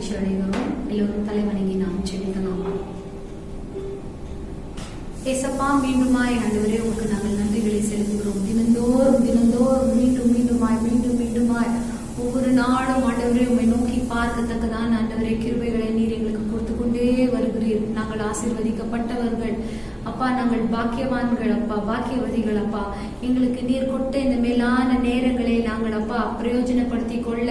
மகிழ்ச்சி அடைகிறோம். எல்லோரும் தலைவணங்கி நாம் செபிக்கலாம். ஏசப்பா, மீண்டுமாய் ஆண்டவரே உங்களுக்கு நாங்கள் நன்றிகளை செலுத்துகிறோம். தினந்தோறும் மீண்டுமாய் ஒவ்வொரு நாளும் ஆண்டவரே உம்மை நோக்கி பார்க்கத்தக்கதான் ஆண்டவரே கிருபைகளை நீர் எங்களுக்கு கொடுத்து கொண்டே வருகிறீர். நாங்கள் ஆசீர்வதிக்கப்பட்டவர்கள் அப்பா, நாங்கள் பாக்கியவான்கள் அப்பா, பாக்கியவதிகள் அப்பா. எங்களுக்கு நீர் கொட்ட இந்த மேலான நேரங்களை நாங்கள் அப்பா பிரயோஜனப்படுத்தி கொள்ள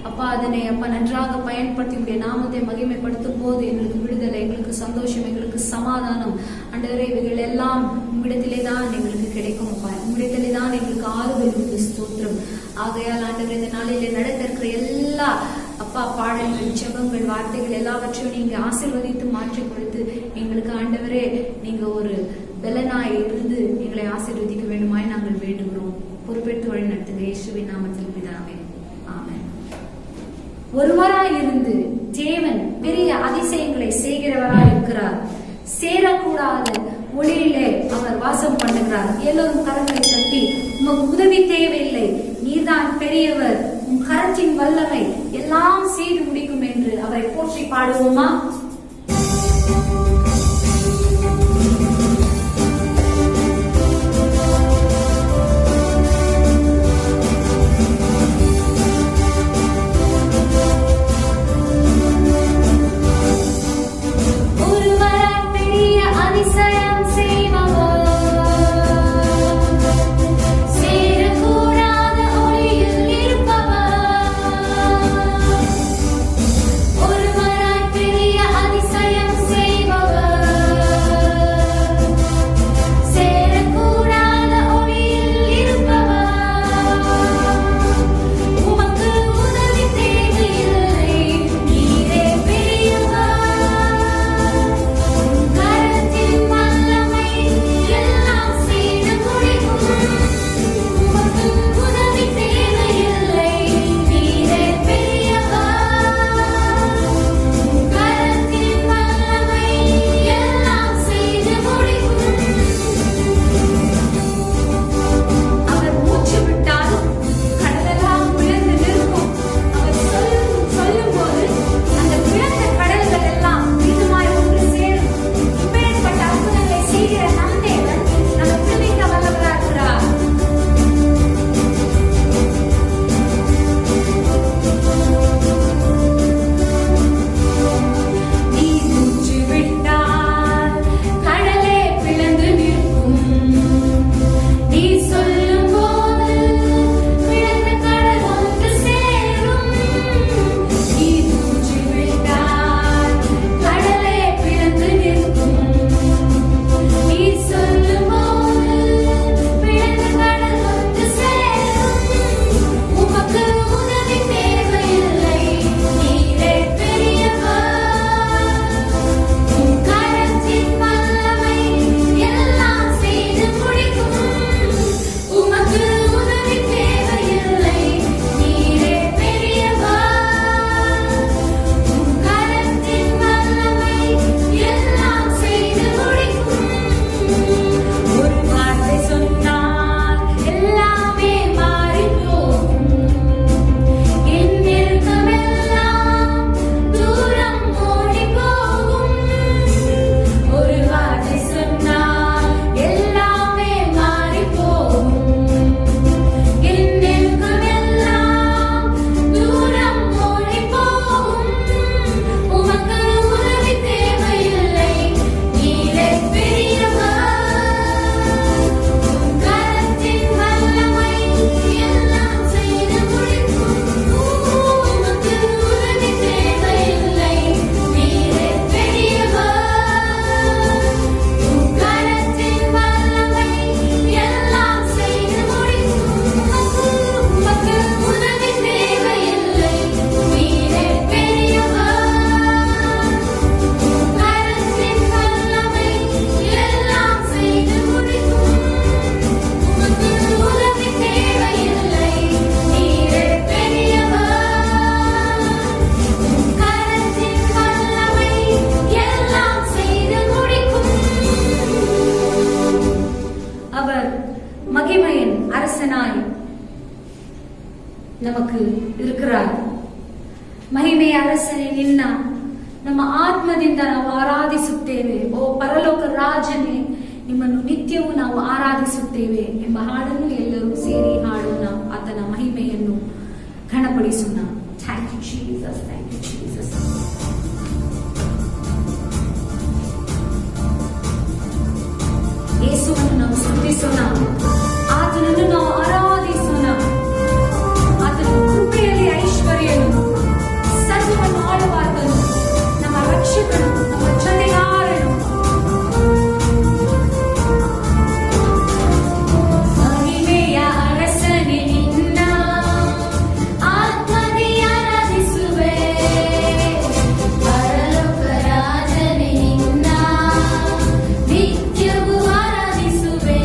அப்பா, அதனை அப்பா நன்றாக பயன்படுத்தி உடைய நாமத்தை மகிமைப்படுத்தும் போது எங்களுக்கு விடுதலை, எங்களுக்கு சந்தோஷம், எங்களுக்கு சமாதானம் ஆண்டவரே இவைகள் எல்லாம் உம்மிடத்திலே தான் எங்களுக்கு கிடைக்கும் அப்பா. உம்மிடத்திலே தான் எங்களுக்கு ஆறுதல் ஸ்தோத்திரம். ஆகையால் ஆண்டவரே இந்த நாளிலே நடக்க இருக்கிற எல்லா அப்பா பாடல்கள், ஜெபங்கள், வார்த்தைகள் எல்லாவற்றையும் நீங்க ஆசீர்வதித்து மாற்றி கொடுத்து எங்களுக்கு ஆண்டவரே நீங்க ஒரு பலனாய் இருந்து எங்களை ஆசீர்வதிக்க வேண்டுமாய் நாங்கள் வேண்டுகிறோம். பொறுப்பேற்று வழி நடத்துங்க இயேசுவின் நாமத்தில் பிதாவே, ஆமென். ஒருவராய் இருந்து தேவன் பெரிய அதிசயங்களை செய்கிறவராய் இருக்கிறார். சேரக்கூடாத ஒளியிலே அவர் வாசம் பண்ணுகிறார். எல்லோரும் கரங்களை தட்டி, உமக்கு உதவி தேவையில்லை, நீர்தான் பெரியவர், உன் கரத்தின் வல்லமை எல்லாம் செய்து முடிக்கும் என்று அவரை போற்றி பாடுவோமா? செய்பவர் ಮಹಿಮೆಯ ಅರಸನೇ ನಿನ್ನ ನಮ್ಮ ಆತ್ಮದಿಂದ ನಾವು ಆರಾಧಿಸುತ್ತೇವೆ. ಓ ಪರಲೋಕ ರಾಜನೇ, ನಿಮ್ಮನ್ನು ನಿತ್ಯವೂ ನಾವು ಆರಾಧಿಸುತ್ತೇವೆ ಎಂಬ ಹಾಡನ್ನು ಎಲ್ಲರೂ ಸೇರಿ ಹಾಡೋಣ. ಆತನ ಮಹಿಮೆಯನ್ನು ಘನಪಡಿಸೋಣ. Thank you Jesus, thank you Jesus. ಯೇಸುವನ್ನು ನಾವು ಸ್ತುತಿಸೋಣ, ಆತನನ್ನು ನಾವು ಆರಾಧಿಸೋಣ. ಆತನ ಕೃಪೆಯಲ್ಲಿ ಐಶ್ವರ್ಯನು, ಸರ್ವವನ್ನು ಆಳುವಾತನು, ನಮ್ಮ ರಕ್ಷಕನು, ನಮ್ಮ ಜೊತೆಗಾರನು. ಮಹಿಮೆಯ ಅರಸನೇ ನಿನ್ನ ಆತ್ಮನೇ ಆರಾಧಿಸುವೆ. ಪರಲೋಕ ರಾಜನೇ ನಿನ್ನ ನಿತ್ಯವೂ ಆರಾಧಿಸುವೆ.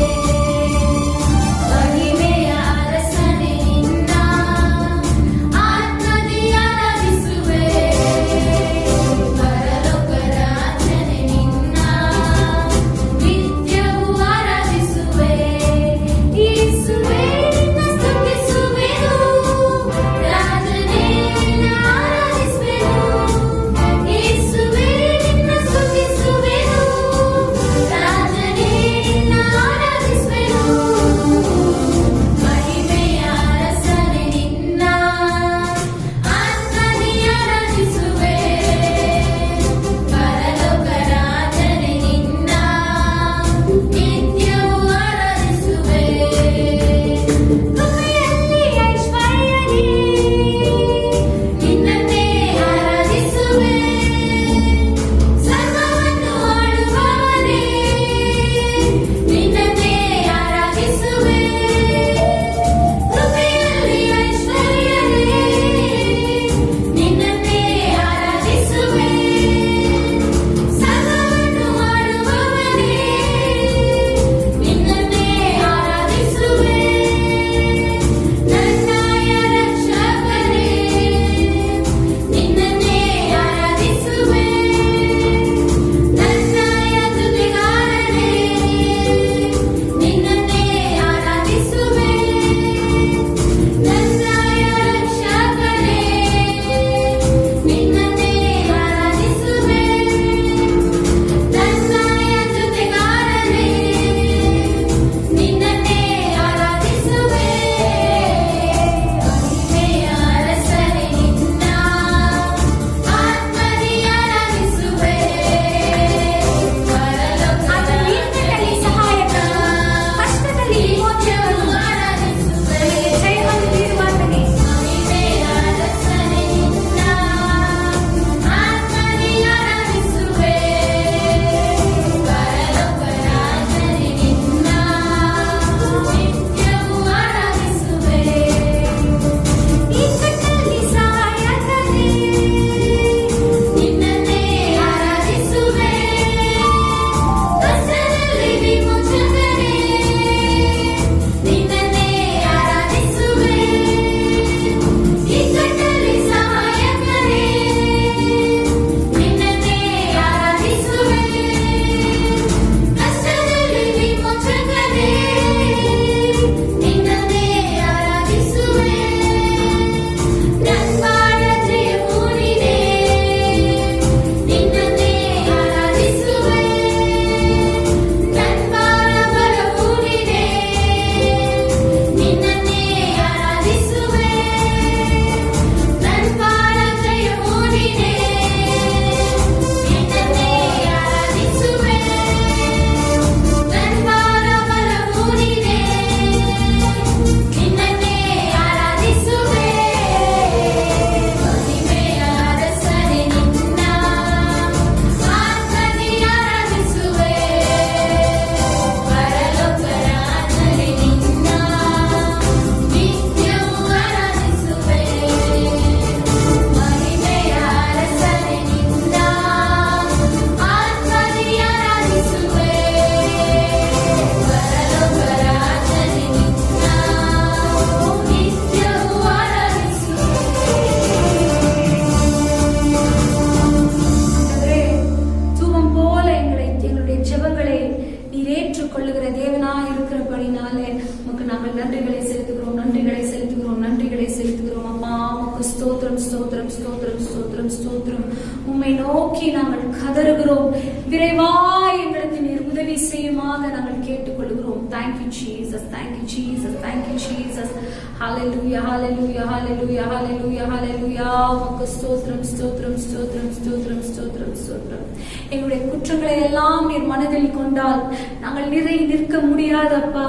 ஸ்தோத்திரம் ஸ்தோத்திரம். உம்மை நோக்கி நாங்கள் கதறுகிறோம். விரைவாய் எங்களுக்கு நீர் உதவி செய்யுமாக நாங்கள் கேட்டுக்கொள்கிறோம். Thank you Jesus, thank you Jesus, thank you Jesus. Hallelujah, hallelujah, hallelujah, hallelujah, hallelujah. உமக்கு ஸ்தோத்திரம் ஸ்தோத்திரம் ஸ்தோத்திரம் ஸ்தோத்திரம் ஸ்தோத்திரம் ஸ்தோத்திரம். எங்களுடைய குற்றங்களை எல்லாம் நீர் மனதில் கொண்டால் நாங்கள் நிற்க முடியாதப்பா.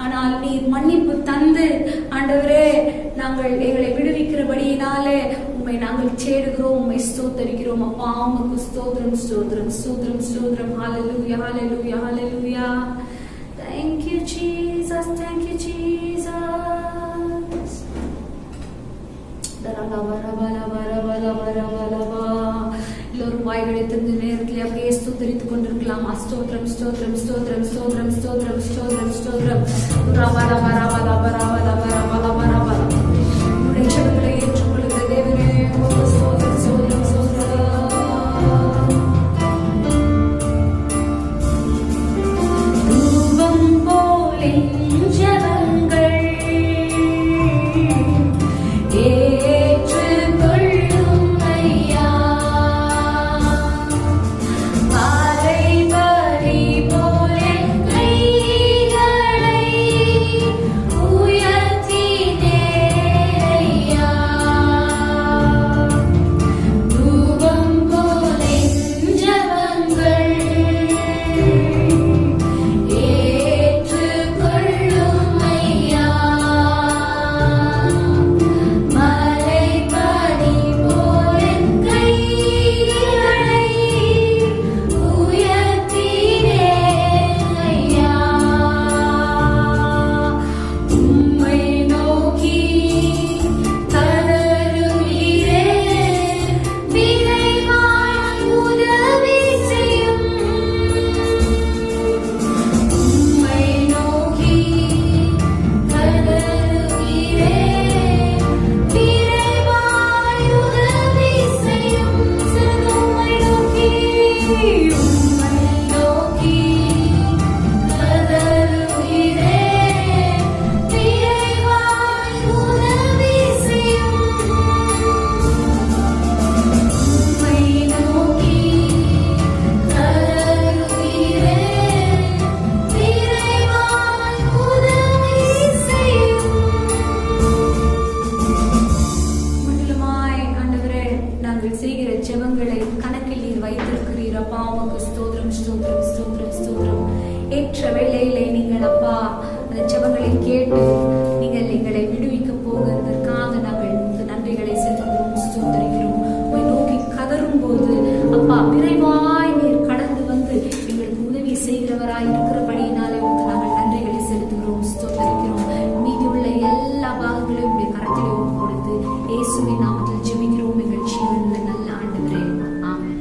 ஆனால் நீர் மன்னிப்பு தந்து ஆண்டவரே நாங்கள் எங்களை விடுவிக்கிறபடியினாலே உம்மை நாங்கள் தேடுகிறோம், உம்மை ஸ்தோத்தரிக்கிறோம் அப்பா. உமக்கு ஸ்தோத்திரம் ஸ்தோத்திரம் ஸ்தோத்திரம் ஸ்தோத்திரம். ஹல்லேலூயா, hallelujah, hallelujah. Thank you Jesus, thank you Jesus. எல்லோரும் வாய்களை திறந்து நேரத்தில் அப்படியே ஸ்தோத்தரித்துக் கொண்டிருக்கலாம். ஸ்தோத்திரம் ஸ்தோத்திரம் ஸ்தோத்திரம் ஸ்தோத்திரம் ஸ்தோத்திரம் ஸ்தோத்திரம் ஸ்தோத்திரம். உடைய ஏற்றுக்கொள்கிற தேவனே ஸ்தோத்திரம் ஸ்தோத்திரம் ஸ்தோத்திரம். ரூபம் போலே ஜெபங்கள் ஏற்ற வேளையிலே நீங்கள் அப்பா அந்த ஜெபங்களை கேட்டு நீங்கள் எங்களை விடுவிக்க போகிறதற்காக நாங்கள் நன்றிகளை செலுத்துகிறோம், ஸ்தோத்திரிக்கிறோம். உம்மை நோக்கி கதறும் போது அப்பா விரைவாய் நீர் கடந்து வந்து எங்களுக்கு உதவி செய்கிறவராய் இருக்கிறபடியினாலே உங்களுக்கு நாங்கள் நன்றிகளை செலுத்துகிறோம், ஸ்தோத்திரிக்கிறோம். மீதி உள்ள எல்லா பாகங்களையும் உடைய கரத்திலே கொடுத்து இயேசுவின் நாமத்தில் ஜெபிக்கிறோம் எங்கள் ஜீவனுள்ள நல்ல ஆண்டவரே, ஆமென்.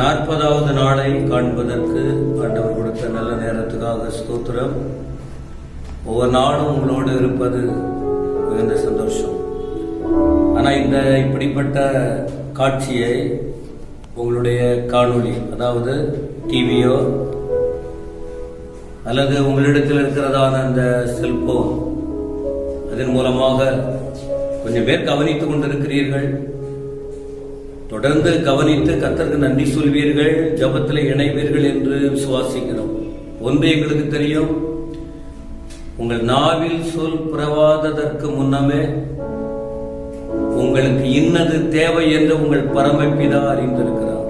40வது நாளை காண்பதற்கு ஆண்டவர் கொடுத்த நல்ல நேரத்துக்காக ஸ்தோத்திரம். ஒவ்வொரு நாளும் உங்களோடு இருப்பது மிகுந்த சந்தோஷம். ஆனால் இந்த இப்படிப்பட்ட காட்சியை உங்களுடைய காணொளி, அதாவது டிவியோ அல்லது உங்களிடத்தில் இருக்கிறதான அந்த செல்போன், அதன் மூலமாக கொஞ்சம் பேர் கவனித்துக் கொண்டிருக்கிறீர்கள். தொடர்ந்து கவனித்து கர்த்தருக்கு நன்றி சொல்வீர்கள், ஜெபத்தில் இணைவீர்கள் என்று விசுவாசிக்கிறோம். ஒன்று எங்களுக்கு தெரியும், உங்கள் நாவில் சொல் புறவாததற்கு முன்னமே உங்களுக்கு இன்னது தேவை என்று உங்கள் பரமபிதா அறிந்திருக்கிறார்.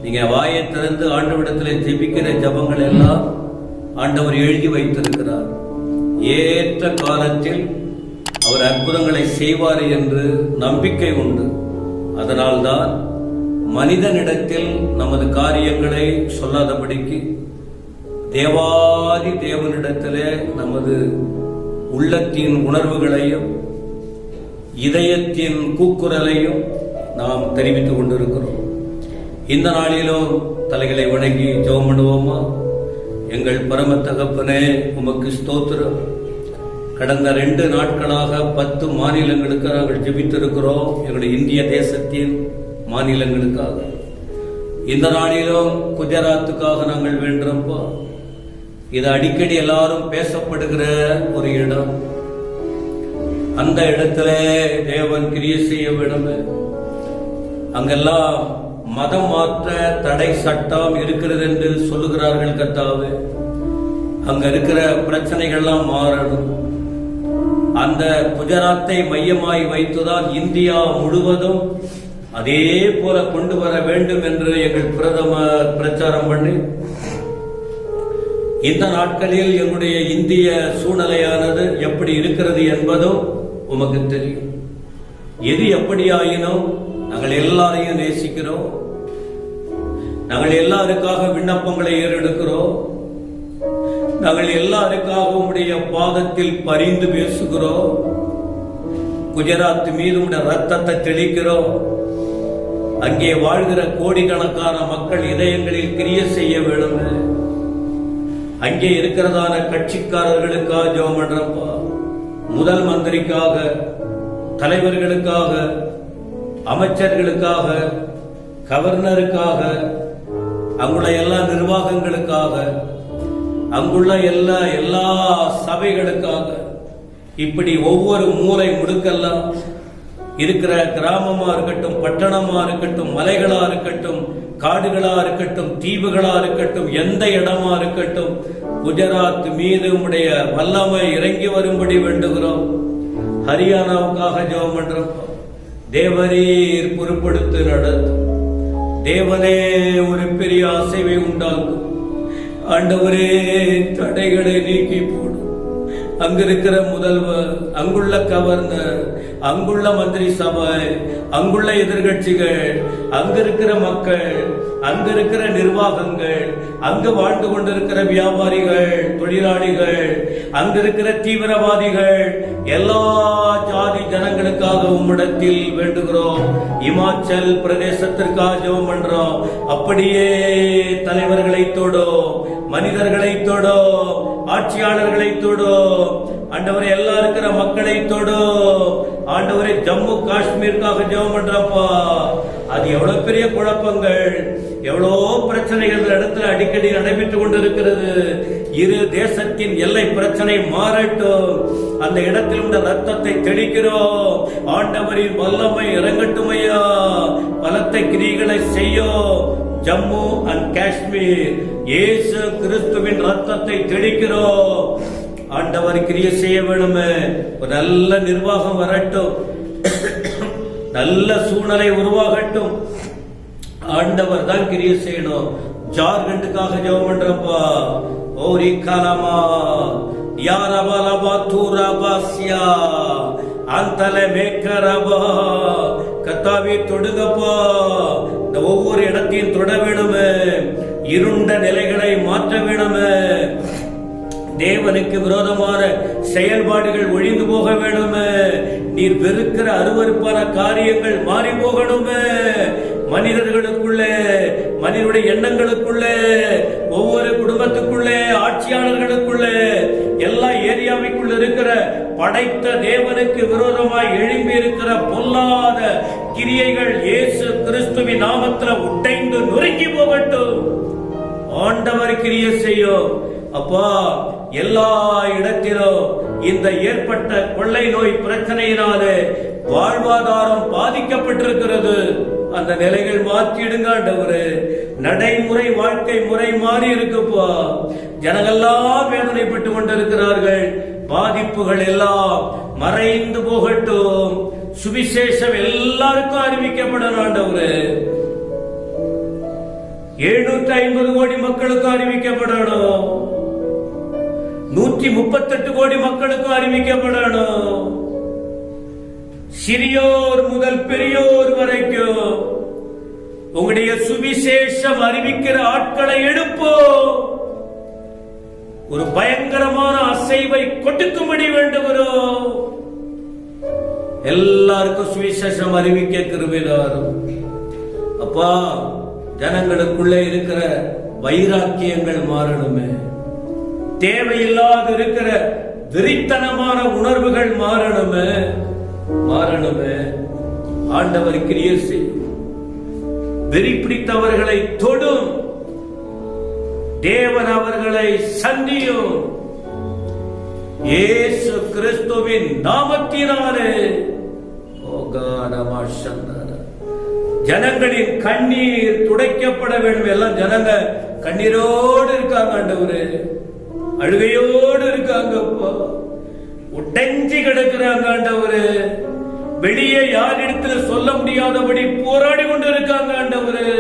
நீங்க வாயை திறந்து ஆண்டவரிடத்தில் ஜெபிக்கிற ஜெபங்கள் எல்லாம் ஆண்டவர் எழுதி வைத்திருக்கிறார். ஏற்ற காலத்தில் அவர் அற்புதங்களை செய்வார் என்று நம்பிக்கை உண்டு. அதனால்தான் மனிதனிடத்தில் நமது காரியங்களை சொல்லாதபடிக்கு தேவாதி தேவனிடத்திலே நமது உள்ளத்தின் உணர்வுகளையும் இதயத்தின் கூக்குரலையும் நாம் தெரிவித்துக் கொண்டிருக்கிறோம். இந்த நாளிலும் தலைகளை வணங்கி ஜெபம் பண்ணுவோமா? எங்கள் பரம தகப்பனே, உமக்கு ஸ்தோத்திரம். கடந்த 2 நாட்களாக 10 மாநிலங்களுக்கு நாங்கள் ஜெபித்திருக்கிறோம், எங்களுடைய இந்திய தேசத்தின் மாநிலங்களுக்காக. இந்த நாளிலும் குஜராத்துக்காக நாங்கள் வேண்டுறோம்ப்பா. இது அடிக்கடி எல்லாரும் பேசப்படுகிற ஒரு இடம். அந்த இடத்துல தேவன் கிரியை செய்ய வேண்டுமே. அங்கெல்லாம் மதம் மாற்ற தடை சட்டம் இருக்கிறது என்று சொல்லுகிறார்கள் கர்த்தாவே. அங்க இருக்கிற பிரச்சனைகள்லாம் மாறணும். அந்த குஜராத்தை மையமாய் வைத்துதான் இந்தியா முழுவதும் அதே போல கொண்டு வர வேண்டும் என்று எங்கள் பிரதமர் பிரச்சாரம் பண்ணி, இந்த நாட்களில் எங்களுடைய இந்திய சூழ்நிலையானது எப்படி இருக்கிறது என்பதும் உமக்கு தெரியும். எது எப்படியாயினும் நாங்கள் எல்லாரையும் நேசிக்கிறோம். நாங்கள் எல்லாருக்காக விண்ணப்பங்களை ஏறெடுக்கிறோம். நாங்கள் எல்லாருக்காக உம்முடைய பாதத்தில் பரிந்து பேசுகிறோம். குஜராத் மீது உம்முடைய ரத்தத்தை தெளிக்கிறோம். அங்கே வாழ்கிற கோடிக்கணக்கான மக்கள் இதயங்களில் கிரிய செய்ய வேண்டும். அங்கே இருக்கிறதான கட்சிக்காரர்களுக்காக ஜெபம் பண்றப்பா. முதல் மந்திரிக்காக, தலைவர்களுக்காக, அமைச்சர்களுக்காக, கவர்னருக்காக, அங்குள்ள எல்லா நிர்வாகங்களுக்காக, அங்குள்ள எல்லா சபைகளுக்காக, இப்படி ஒவ்வொரு மூலை முடுக்கெல்லாம் இருக்கிற கிராமமா இருக்கட்டும், பட்டணமா இருக்கட்டும், மலைகளா இருக்கட்டும், காடுகளா இருக்கட்டும், தீவுகளா இருக்கட்டும், எந்த இடமா இருக்கட்டும், குஜராத் மீது உடைய வல்லமை இறங்கி வரும்படி வேண்டுகிறோம். ஹரியானாவுக்காக ஜெபம் பண்றோம். தேவரீர் பொறுப்படுத்தி நடத்தும். தேவனே ஒரு பெரிய அசைவை உண்டாக்கும். ஆண்டவரே தடைகளை நீக்கி போடும். அங்க இருக்கிற முதல்வர், அங்குள்ள கவர்னர், அங்குள்ள மந்திரி சபை, அங்குள்ள எதிர்கட்சிகள், அங்க இருக்கிற மக்கள், அங்க இருக்கிற நிர்வாகங்கள், அங்கு வாழ்ந்து கொண்டிருக்கிற வியாபாரிகள், தொழிலாளிகள், அங்க இருக்கிற தீவிரவாதிகள், எல்லா ஜாதி ஜனங்களுக்காக உம்மிடத்தில் வேண்டுகிறோம். இமாச்சல் பிரதேசத்திற்காக ஜெபம் பண்றோம். அப்படியே தலைவர்களை தொடோ, மனிதர்களை தொடோ, ஆட்சியாளர்களை தொடோ, ஆண்டவரை எல்லா இருக்கிற மக்களை தொடோ. ஆண்டவரை ஜம்மு காஷ்மீருக்காக ஜெபம் பண்றப்பா. அது எவ்வளவு பெரிய குழப்பங்கள், எவ்வளவு பிரச்சனைகள் இடத்துல அடிக்கடி நடைபெற்றுக் கொண்டிருக்கிறது. இரு தேசத்தின் எல்லை பிரச்சனை மாறட்டும். அந்த இடத்தில் உள்ள ரத்தத்தை தெளிக்கிறோம். ஆண்டவரின் வல்லமை இறங்கட்டுமையா. பலத்த கிரிகளை செய்யோ. ஜம்மு அண்ட் காஷ்மீர் இயேசு கிறிஸ்துவின் ரத்தத்தை தெளிக்கிறோம். ஆண்டவர் கிரியை செய்ய வேணுமே. ஒரு நல்ல நிர்வாகம் வரட்டும். நல்ல சூழ்நிலை உருவாகட்டும். ஆண்டவர் தான் கிரியை செய்யணும். ஜார்க்கண்டுக்காக ஜெபம் பண்றப்பா. ஓரி காலமா யாரபலபா தூரபாசியா அந்தல மேக்கரபா. கத்தாவி தொடுங்கப்பா. இந்த ஒவ்வொரு இடத்தையும் தொட வேணுமே. இருண்ட நிலைகளை மாற்ற வேணுமே. தேவனுக்கு விரோதமான செயல்பாடுகள் ஒழிந்து போக வேணுமே. நீர் வெறுக்கிற அருவருப்பான காரியங்கள் மாறி போகணுமே. மனிதர்களுக்குள்ளே, மனிதனுடைய எண்ணங்களுக்குள்ளே, ஒவ்வொரு குடும்பத்துக்குள்ளே, ஆட்சியாளர்களுக்குள்ளே, எல்லா ஏரியாவுக்குள்ள இருக்கிற படைத்த தேவனுக்கு விரோதமாய் எழும்பி இருக்கிற பொல்லாத கிரியைகள் இயேசு கிறிஸ்துவின் நாமத்தில் உடைந்து நொறுங்கி போகட்டும். ஆண்டவர் கிரியை செய்யும். அப்பா, எல்லா இடத்திலும் இந்த ஏற்பட்ட கொள்ளை நோய் பிரச்சனையினாலே வாழ்வாதாரம் பாதிக்கப்பட்டிருக்கிறது. அந்த நிலைகள் மாற்றிடுங்க ஆண்டவரே. நடைமுறை வாழ்க்கை முறை மாறி இருக்குப்பா. ஜனங்கள்லாம் வேதனைப்பட்டு கொண்டிருக்கிறார்கள். பாதிப்புகள் எல்லாம் மறைந்து போகட்டும். சுவிசேஷம் எல்லாருக்கும் அறிவிக்கப்படணும் ஆண்டவரே. 750 கோடி மக்களுக்கு அறிவிக்கப்படணும். 138 கோடி மக்களுக்கு அறிவிக்கப்படணும். சிறியோர் முதல் பெரியோர் வரைக்கும் உங்களுடைய சுவிசேஷம் அறிவிக்கிற ஆட்களை எழுப்போ. ஒரு பயங்கரமான அசைவை கொடுக்கும்படி வேண்டுகிறோம். எல்லாருக்கும் சுவிசேஷம் அறிவிக்க கிருபை தாரும். அப்பா, ஜனங்களுக்குள்ளே இருக்கிற வைராக்கியங்கள் மாறணுமே. தேவையில்லாத இருக்கிற வெறித்தனமான உணர்வுகள் மாறணுமே. ஆண்டவர் கிரியை செய்யும். வெறி பிடித்தவர்களை தொடும். தேவன் அவர்களை சந்தியும். இயேசு கிறிஸ்துவின் நாமத்தினாலே. ஜனங்களின் கண்ணீர் துடைக்கப்பட வேண்டும். எல்லாம் ஜனங்க கண்ணீரோடு இருக்காங்க ஆண்டவரே, அழுகையோடு இருக்காங்கப்பா, உடைஞ்சி கிடக்குறாங்க ஆண்டவரே, வெளியே யாரிடத்துல சொல்ல முடியாதபடி போராடி கொண்டு இருக்காங்க ஆண்டவரே.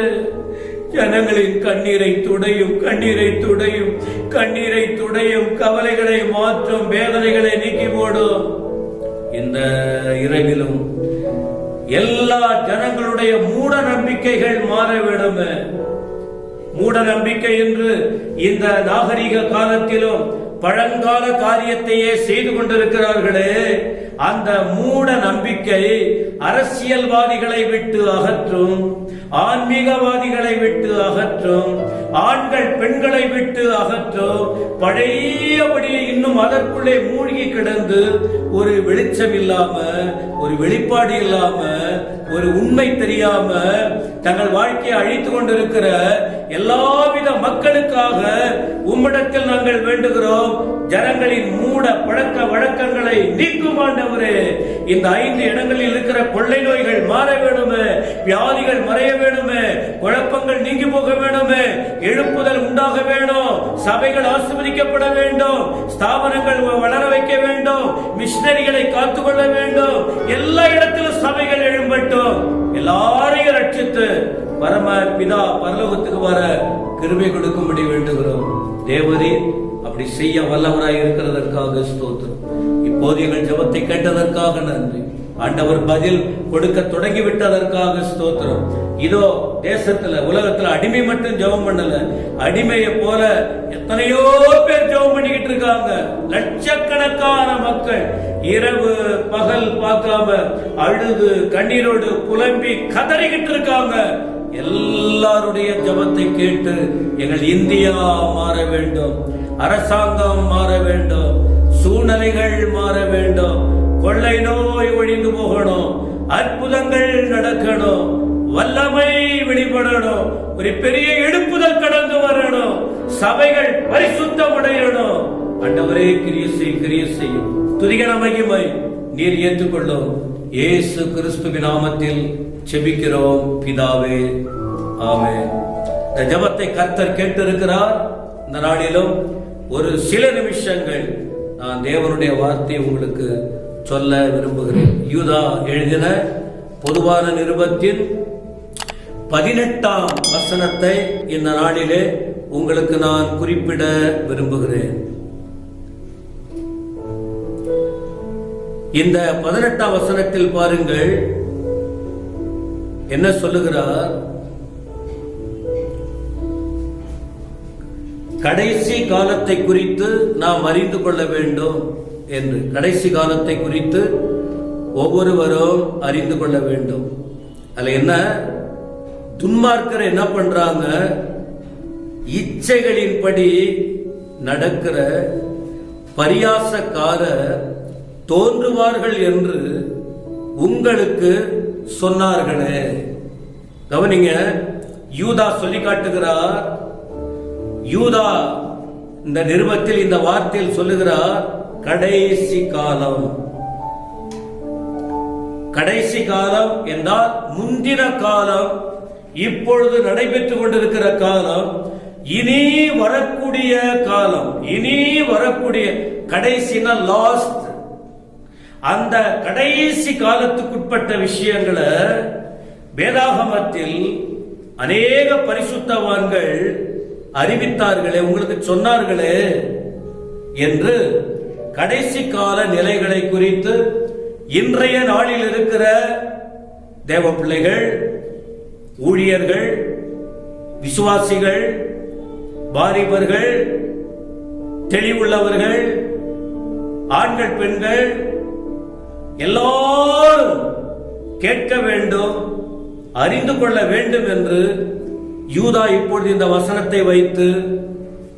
ஜனங்களின் கண்ணீரை துடையும், கண்ணீரை துடையும், கண்ணீரை துடையும், கவலைகளை மாற்றும், வேதனைகளை நீக்கி போடும். இந்த இரவிலும் எல்லா ஜனங்களுடைய மூட நம்பிக்கைகள் மாற வேண்டுமே. மூட நம்பிக்கை என்று இந்த நாகரிக காலத்திலும் பழங்கால காரியத்தையே செய்து கொண்டிருக்கிறார்களே, அந்த மூட நம்பிக்கை அரசியல்வாதிகளை விட்டு அகற்றும், ஆன்மீகவாதிகளை விட்டு அகற்றும், ஆண்கள் பெண்களை விட்டு அகற்றும். பழையபடி இன்னும் அதற்குள்ளே மூழ்கி கிடந்து ஒரு வெளிச்சம் இல்லாம, ஒரு வெளிப்பாடு இல்லாம, ஒரு உண்மை தெரியாம தங்கள் வாழ்க்கையை அழித்துக் கொண்டிருக்கிற எல்லாவித மக்களுக்காக உம்மிடத்தில் நாங்கள் வேண்டுகிறோம். ஜனங்களின் மூட பழக்க வழக்கங்களை நீக்கும் ஆண்டவரே. இந்த 5 இடங்களில் இருக்கிற கொள்ளை நோய்கள் மாற வேண்டுமே, வியாதிகள் மறைய வேண்டுமே, குழப்பங்கள் நீங்கி போக வேண்டுமே, எழுப்புதல் உண்டாக வேண்டும், சபைகள் ஆசீர்வதிக்கப்பட வேண்டும், ஸ்தாபனங்கள் வளர வைக்க வேண்டும், மிஷனரிகளை காத்துக்கொள்ள வேண்டும். எல்லா இடத்திலும் சபைகள் எழும்பட்டும். எல்லாரையும் ரட்சித்து பரம பிதா பரலோகத்துக்கு வர கிருபை கொடுக்கும்படி வேண்டுகிறோம். தேவரீர் அப்படி செய்ய வல்லவராய் இருக்கிறதற்காக ஸ்தோத்திரம். இப்போது எங்கள் ஜெபத்தை கேட்டதற்காக நன்றி. ஆண்டவர் பதில் கொடுக்க தொடங்கி விட்டதற்காக ஸ்தோத்திரம். இதோ தேசத்துல உலகத்துல அடிமை மட்டும் ஜெபம் பண்ணல, அடிமையை போல எத்தனையோ பேர் ஜெபம் பண்ணிக்கிட்டு இருக்காங்க. லட்சக்கணக்கான மக்கள் இரவு பகல் பார்க்காம அழுது கண்ணீரோடு புலம்பி கதறிக்கிட்டு இருக்காங்க. எல்லாருடைய ஜெபத்தை கேட்டு எங்கள் இந்தியா மாற வேண்டும், அரசாங்கம் மாற வேண்டும், சூழ்நிலைகள் மாற வேண்டும், கொள்ளை நோய் ஒழிந்து போகணும், அற்புதங்கள் நடக்கணும், வல்லமை வெளிப்படணும், ஒரு பெரிய எழுப்புதல் கடந்து வரணும், சபைகள் பரிசுத்தம் அடையணும். ஆண்டவரே கிரியை செய்யும். துதிகன மகிமை நீர் ஏற்றுக்கொள்ளும். இயேசு கிறிஸ்துவின் நாமத்தில் செபிக்கிறோம் பிதாவே, ஆமென். இந்த ஜெபத்தை கர்த்தர் கேட்டிருக்கிறார். இந்த நாளிலும் ஒரு சில நிமிஷங்கள் நான் தேவனுடைய வார்த்தையை உங்களுக்கு சொல்ல விரும்புகிறேன். யூதா எழுதின பொதுவான நிருபத்தின் 18ஆம் வசனத்தை இந்த நாளிலே உங்களுக்கு நான் குறிப்பிட விரும்புகிறேன். இந்த 18ஆம் வசனத்தில் பாருங்கள் என்ன சொல்லுகிறார். கடைசி காலத்தை குறித்து நாம் அறிந்து கொள்ள வேண்டும் என்று. கடைசி காலத்தை குறித்து ஒவ்வொருவரும் அறிந்து கொள்ள வேண்டும். அதுல என்ன, துன்மார்க்கர் என்ன பண்றாங்க, இச்சைகளின்படி நடக்கிற பரியாசக்காரர் தோன்றுவார்கள் என்று உங்களுக்கு சொன்னார்களே. கவனிங்க, யூதா சொல்லி காட்டுகிறார். யூதா இந்த நிருபத்தில் இந்த வார்த்தையில் சொல்லுகிறார், கடைசி காலம். கடைசி காலம் என்றால் முந்தின காலம், இப்பொழுது நடைபெற்றுக் கொண்டிருக்கிற காலம், இனி வரக்கூடிய காலம், இனி வரக்கூடிய கடைசினா லாஸ்ட். அந்த கடைசி காலத்துக்குட்பட்ட விஷயங்களை வேதாகமத்தில் அநேக பரிசுத்தவான்கள் அறிவித்தார்களே, உங்களுக்கு சொன்னார்களே என்று கடைசி கால நிலைகளை குறித்து இன்றைய நாளில் இருக்கிற தேவ பிள்ளைகள், ஊழியர்கள், விசுவாசிகள், வாலிபர்கள், தெளிவுள்ளவர்கள், ஆண்கள் பெண்கள் எல்லாரும் கேட்க வேண்டும், அறிந்து கொள்ள வேண்டும் என்று யூதா இப்பொழுது இந்த வசனத்தை வைத்து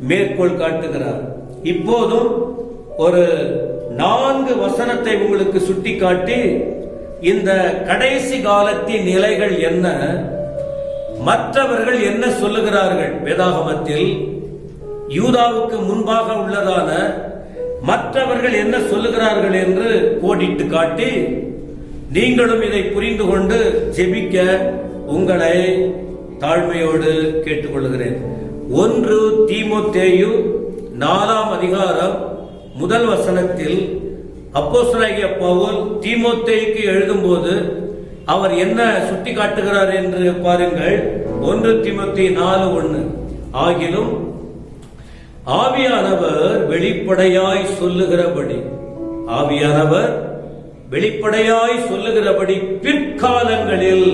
மேற்கோள் காட்டுகிறார். இப்போதும் ஒரு 4 வசனத்தை உங்களுக்கு சுட்டிக்காட்டி இந்த கடைசி காலத்தின் நிலைகள் என்ன, மற்றவர்கள் என்ன சொல்லுகிறார்கள், வேதாகமத்தில் யூதாவுக்கு முன்பாக உள்ளதான மற்றவர்கள் என்ன சொல்லுகிறார்கள் என்று கோடிட்டு காட்டி நீங்களும் இதை புரிந்து கொண்டு ஜெபிக்க உங்களை தாழ்மையோடு கேட்டுக்கொள்கிறேன். 1 தீமோத்தேயு 4ஆம் அதிகாரம் 1 வசனத்தில் அப்போஸ்தலனாகிய பவுல் தீமோத்தேயுக்கு எழுதும்போது அவர் என்ன சுட்டி காட்டுகிறார் என்று பாருங்கள். 1 தீமோத்தேயு 4:1 ஆகிலும் ஆவியானவர் வெளிப்படையாய் சொல்லுகிறபடி பிற்காலங்களில்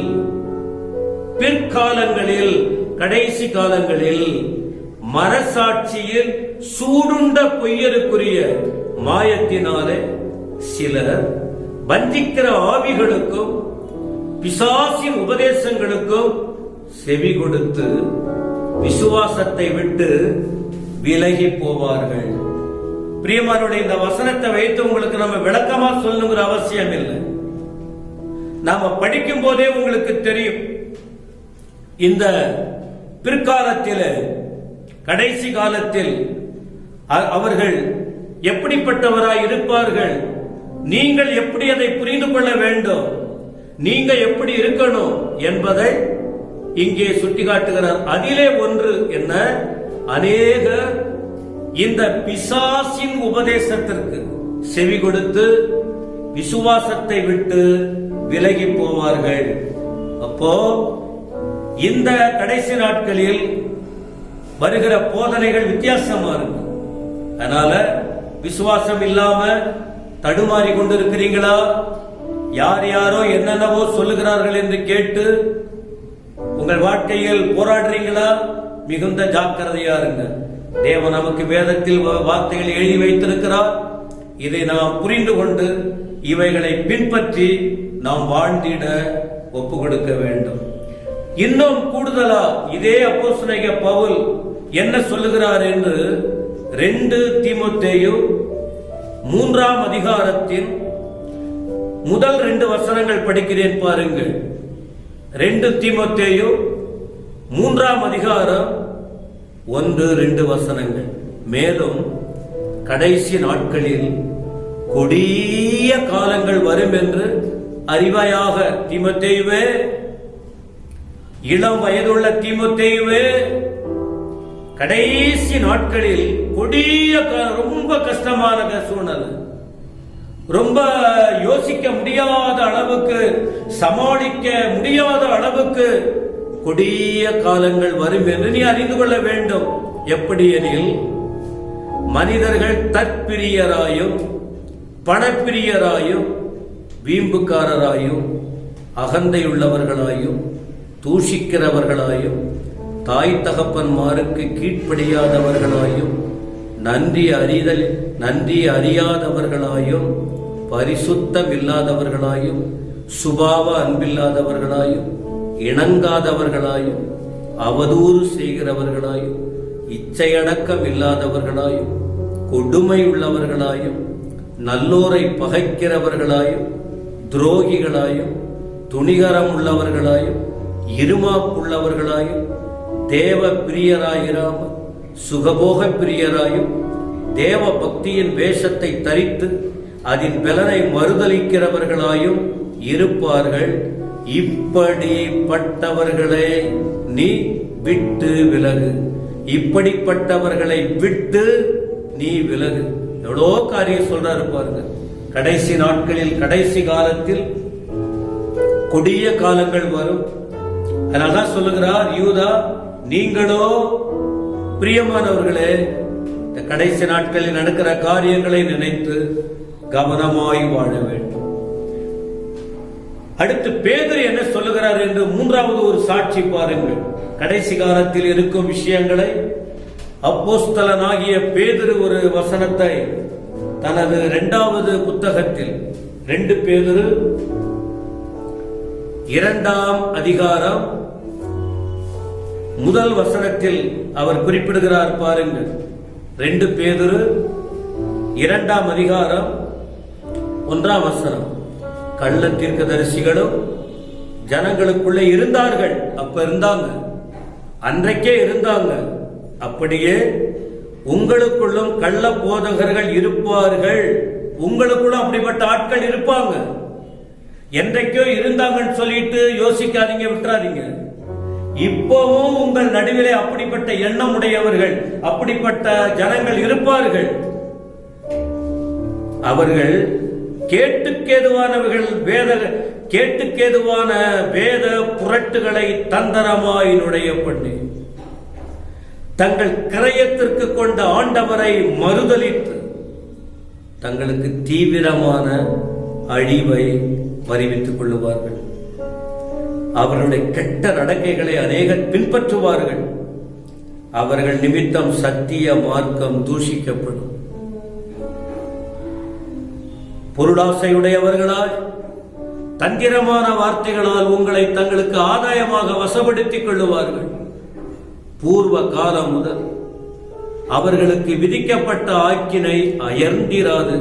கடைசி காலங்களில் மனசாட்சியில் சூடுண்ட பொய்யருக்குரிய மாயத்தினாலே சிலர் வஞ்சிக்கிற ஆவிகளுக்கும் பிசாசின் உபதேசங்களுக்கும் செவி கொடுத்து விசுவாசத்தை விட்டு விலகி போவார்கள். பிரியமானவர்களே, இந்த வசனத்தை வைத்து உங்களுக்கு நம்ம விளக்கமா சொல்லுங்கிற அவசியம் இல்லை. நாம படிக்கும் போதே உங்களுக்கு தெரியும். இந்த பிற்காலத்தில் கடைசி காலத்தில் அவர்கள் எப்படிப்பட்டவராய் இருப்பார்கள், நீங்கள் எப்படி அதை புரிந்து கொள்ள வேண்டும், நீங்க எப்படி இருக்கணும் என்பதை இங்கே சுட்டிக்காட்டுகிறார். அதிலே ஒன்று என்ன, அநேகர் இந்த பிசாசின் உபதேசத்திற்கு செவி கொடுத்து விசுவாசத்தை விட்டு விலகி போவார்கள். அப்போ இந்த கடைசி நாட்களில் வருகிற போதனைகள் வித்தியாசமா இருக்கு. அதனால விசுவாசம் இல்லாம தடுமாறி கொண்டிருக்கிறீங்களா, யாரோ என்னென்னவோ சொல்லுகிறார்கள் என்று கேட்டு உங்கள் வாழ்க்கையில் போராடுறீங்களா, மிகுந்த ஜாக்கிரதையா இருங்க. தேவன் நமக்கு வேதத்தில் வார்த்தைகளை எழுதி வைத்திருக்கிறார். இதை நாம் புரிந்து கொண்டு இவைகளை பின்பற்றி நாம் வாழ்ந்திட ஒப்பு கொடுக்க வேண்டும். இன்னும் கூடுதலா இதே அப்போஸ்தலனாகிய பவுல் என்ன சொல்லுகிறார் என்று 2 தீமோத்தேயு 3ஆம் அதிகாரத்தின் முதல் 2 வசனங்கள் படிக்கிறேன் பாருங்கள். 2 தீமோத்தேயு 3ஆம் அதிகாரம் 1-2 வசனங்கள். மேலும் கடைசி நாட்களில் கொடிய காலங்கள் வரும் என்று அறிவாயாக, தீமோத்தேயுவே, இளம் வயதுள்ள தீமோத்தேயுவே, கடைசி நாட்களில் கொடிய ரொம்ப கஷ்டமான சூழ்நிலை, ரொம்ப யோசிக்க முடியாத அளவுக்கு, சமாளிக்க முடியாத அளவுக்கு கொடிய காலங்கள் வரும் என்று நீ அறிந்து கொள்ள வேண்டும். எப்படி எனில், மனிதர்கள் தற்பிரியராயும் பணப்பிரியராயும் வீம்புக்காரராயும் அகந்தையுள்ளவர்களாயும் தூஷிக்கிறவர்களாயும் தாய் தகப்பன்மாருக்கு கீழ்ப்படியாதவர்களாயும் நன்றி அறியாதவர்களாயும் பரிசுத்தம் இல்லாதவர்களாயும் சுபாவ அன்பில்லாதவர்களாயும் இணங்காதவர்களாயும் அவதூறு செய்கிறவர்களாயும் இச்சையடக்கம் இல்லாதவர்களாயும் கொடுமை உள்ளவர்களாயும் நல்லோரை பகைக்கிறவர்களாயும் துரோகிகளாயும் துணிகரம் உள்ளவர்களாயும் இருமாப்புள்ளவர்களாயும் தேவ பிரியராயிராமல் சுகபோக பிரியராயும் தேவ பக்தியின் வேஷத்தை தரித்து அதன் பலனை மறுதலிக்கிறவர்களாயும் இருப்பார்கள். இப்படிப்பட்டவர்களை நீ விட்டு விலகு. இப்படிப்பட்டவர்களை விட்டு நீ விலகு. எவ்வளோ காரியம் சொல்றாரு பாருங்க. கடைசி நாட்களில், கடைசி காலத்தில் கொடிய காலங்கள் வரும். அதனால்தான் சொல்லுகிறார் யூதா, நீங்களோ பிரியமானவர்களே, இந்த கடைசி நாட்களில் நடக்கிற காரியங்களை நினைத்து கவனமாய் வாழ வேண்டும். அடுத்து பேதுரு என்ன சொல்லுகிறார் என்று 3வது ஒரு சாட்சி பாருங்கள். கடைசி காலத்தில் இருக்கும் விஷயங்களை அப்போஸ்தலனாகிய பேதுரு ஒரு வசனத்தை தனது 2வது புத்தகத்தில் 2 பேதுரு 2ஆம் அதிகாரம் 1 வசனத்தில் அவர் குறிப்பிடுகிறார் பாருங்கள். 2 பேதுரு 2ஆம் அதிகாரம் 1ஆம் வசனம். கள்ள தீர்க்கதரிசிகளும் ஜனங்களுக்குள்ளே இருந்தார்கள். அப்ப இருந்தாங்க, அன்றைக்கே இருந்தாங்க. அப்படியே உங்களுக்குள்ளும் கள்ள போதகர்கள் இருப்பார்கள். உங்களுக்குள்ளும் அப்படிப்பட்ட ஆட்கள் இருப்பாங்க. என்றைக்கோ இருந்தாங்கன்னு சொல்லிட்டு யோசிக்காதீங்க, விட்டுறாதீங்க. இப்பவும் உங்கள் நடுவிலே அப்படிப்பட்ட எண்ணம் உடையவர்கள், அப்படிப்பட்ட ஜனங்கள் இருப்பார்கள். அவர்கள் கேட்டுக்கேதுவானவர்கள், கேட்டுக்கேதுவான வேத புரட்டுகளை தந்திரமாய் நுழைய பண்ணி தங்கள் கிரயத்திற்கு கொண்ட ஆண்டவரை மறுதலித்து தங்களுக்கு தீவிரமான அழிவை வருவித்துக் கொள்ளுவார்கள். அவர்களுடைய கெட்ட நடக்கைகளை அநேகர் பின்பற்றுவார்கள். அவர்கள் நிமித்தம் சத்திய மார்க்கம் தூஷிக்கப்படும். பொருளாசையுடையவர்களால் தந்திரமான வார்த்தைகளால் உங்களை தங்களுக்கு ஆதாயமாக வசப்படுத்திக் கொள்ளுவார்கள். பூர்வ காலம் முதல் அவர்களுக்கு விதிக்கப்பட்ட ஆக்கினை அயர்ந்திராது,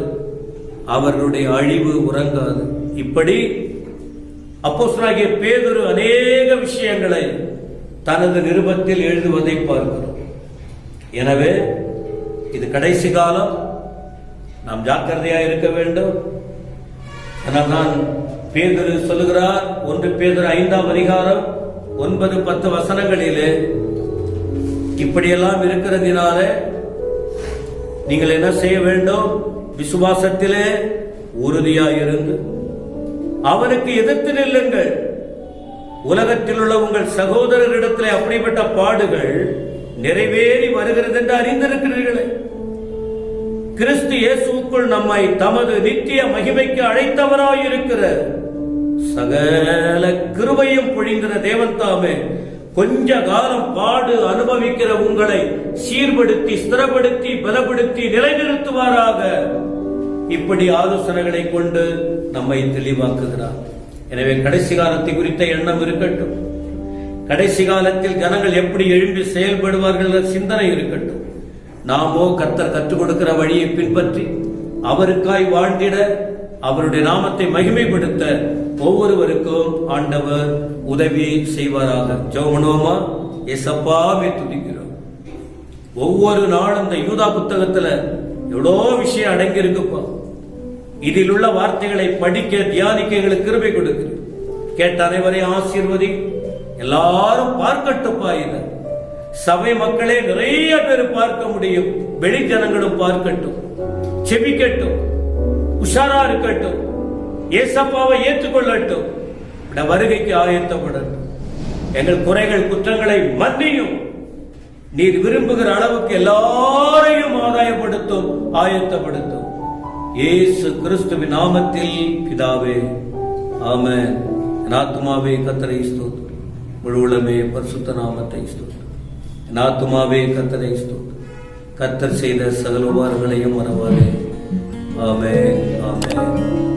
அவர்களுடைய அழிவு உறங்காது. இப்படி அப்போஸ்தலனாகிய பேதுரு அநேக விஷயங்களை தனது நிருபத்தில் எழுதுவதை பார்க்கிறோம். எனவே இது கடைசி காலம், நாம் ஜாக்கிரதையாக இருக்க வேண்டும். ஆனால் நான் பேதுரு சொல்லுகிறார், 1 பேதுரு 5ஆம் அதிகாரம் 9-10 வசனங்களிலே இப்படியெல்லாம் இருக்கிறதுனால நீங்கள் என்ன செய்ய வேண்டும்? விசுவாசத்திலே உறுதியாயிருந்து அவனுக்கு எதிர்த்து நில்லுங்கள். உலகத்தில் உள்ள உங்கள் சகோதரரிடத்திலே அப்படிப்பட்ட பாடுகள் நிறைவேறி வருகிறது என்று அறிந்திருக்கிறீர்களே. கிறிஸ்து இயேசுவுக்குள் நம்மை தமது நித்திய மகிமைக்கு அழைத்தவராயிருக்கிற சகல கிருபையும் பொழிகிற தேவன் தாமே கொஞ்ச காலம் பாடு அனுபவிக்கிற உங்களை சீர்படுத்தி, ஸ்திரப்படுத்தி, பலப்படுத்தி நிலைநிறுத்துவாராக. இப்படி ஆலோசனைகளை கொண்டு நம்மை தெளிவாக்குகிறார். எனவே கடைசி காலத்தை குறித்த எண்ணம் இருக்கட்டும். கடைசி காலத்தில் ஜனங்கள் எப்படி எழும்பி செயல்படுவார்கள் சிந்தனை இருக்கட்டும். நாமோ கர்த்தர் கற்றுக் கொடுக்கிற வழியை பின்பற்றி அவருக்காய் வாழ்ந்திட, அவருடைய நாமத்தை மகிமைப்படுத்த ஒவ்வொருவருக்கும் ஆண்டவர் உதவி செய்வாராக. ஜெபமனோமா, ஏசப்பாவே துதிக்கிறோம். ஒவ்வொரு நாளும் இந்த யூதா புத்தகத்துல எவ்வளோ விஷயம் அடங்கி இருக்குப்பா. இதில் உள்ள வார்த்தைகளை படிக்க, தியானிக்க எங்களுக்கு கிருபை கொடுக்கு. கேட்ட அனைவரையும் ஆசீர்வதி. எல்லாரும் பார்க்கட்டுப்பா. இதை சபை மக்களே நிறைய பேர் பார்க்க முடியும். வெளி ஜனங்களும் பார்க்கட்டும், செபிக்கட்டும், உஷாரா இருக்கட்டும், ஏசப்பாவை ஏற்றுக்கொள்ளட்டும், வருகைக்கு ஆயத்தப்படட்டும். எங்கள் குறைகள் குற்றங்களை மன்னியும். நீர் விரும்புகிற அளவுக்கு எல்லாரையும் ஆதாயப்படுத்தும், ஆயத்தப்படுத்தும். இயேசு கிறிஸ்துவின் நாமத்தில் பிதாவே, ஆமென். என் ஆத்துமாவே கர்த்தரை ஸ்தோத்திரம், முழு உலகமே பரிசுத்த நாமத்தை ஸ்தோத்திரம். என் ஆத்துமாவே கர்த்தரை ஸ்தோத்திரம், கர்த்தர் செய்த சகல உபகாரங்களையும் மறவாதே. ஆமென், ஆமென்.